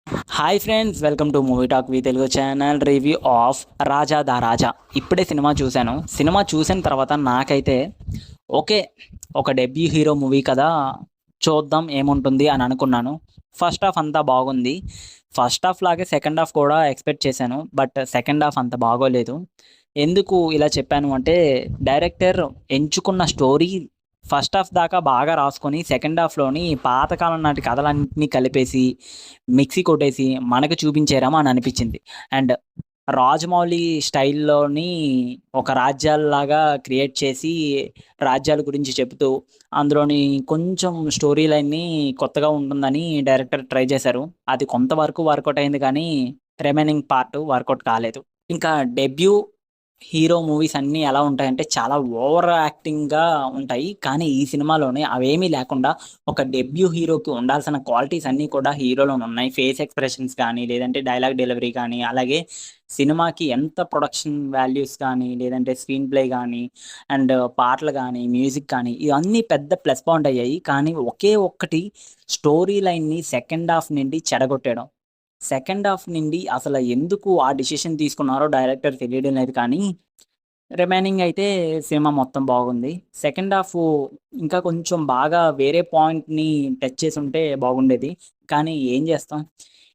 Hi friends, welcome to movie talk V Telugu channel review of Raja the Raja. ఇప్పుడే సినిమా చూశాను. Cinema చూసిన తర్వాత నాకైతే ఓకే, ఒక డెబ్యూ హీరో మూవీ కదా, చూద్దాం ఏముంటుంది అని అనుకున్నాను. ఫస్ట్ హాఫ్ అంతా బాగుంది. ఫస్ట్ హాఫ్ లాగే సెకండ్ హాఫ్ కూడా ఎక్స్పెక్ట్ చేశాను. బట్ సెకండ్ హాఫ్ అంత బాగోలేదు. ఎందుకు ఇలా చెప్పాను అంటే, డైరెక్టర్ ఎంచుకున్న స్టోరీ ఫస్ట్ హాఫ్ దాకా బాగా రాసుకొని సెకండ్ హాఫ్లోని పాతకాలం నాటి కథలన్నింటినీ కలిపేసి మిక్సీ కొట్టేసి మనకు చూపించారేమో అని అనిపించింది. అండ్ రాజమౌళి స్టైల్లోని ఒక రాజ్యాలలాగా క్రియేట్ చేసి రాజ్యాల గురించి చెబుతూ అందులోని కొంచెం స్టోరీ లైన్ని కొత్తగా ఉంటుందని డైరెక్టర్ ట్రై చేశారు. అది కొంతవరకు వర్కౌట్ అయింది, కానీ రిమైనింగ్ పార్ట్ వర్కౌట్ కాలేదు. ఇంకా డెబ్యూ హీరో మూవీస్ అన్నీ ఎలా ఉంటాయంటే చాలా ఓవర్ యాక్టింగ్‌గా ఉంటాయి. కానీ ఈ సినిమాలోనే అవేమీ లేకుండా ఒక డెబ్యూ హీరోకి ఉండాల్సిన క్వాలిటీస్ అన్నీ కూడా హీరోలోనే ఉన్నాయి. ఫేస్ ఎక్స్‌ప్రెషన్స్ కానీ, లేదంటే డైలాగ్ డెలివరీ కానీ, అలాగే సినిమాకి ఎంత ప్రొడక్షన్ వాల్యూస్ కానీ, లేదంటే స్క్రీన్ ప్లే గానీ, అండ్ పాటలు గానీ, మ్యూజిక్ కానీ, ఇవన్నీ పెద్ద ప్లస్ పాయింట్ అయ్యాయి. కానీ ఒకే ఒక్కటి, స్టోరీ లైన్‌ని సెకండ్ హాఫ్ నుండి చెడగొట్టేయడం. సెకండ్ హాఫ్ నుండి అసలు ఎందుకు ఆ డిసిషన్ తీసుకున్నారో డైరెక్టర్ తెలియడం లేదు, కానీ రిమైనింగ్ అయితే సినిమా మొత్తం బాగుంది. సెకండ్ హాఫు ఇంకా కొంచెం బాగా వేరే పాయింట్‌ని టచ్ చేసుంటే బాగుండేది. కానీ ఏం చేస్తాం,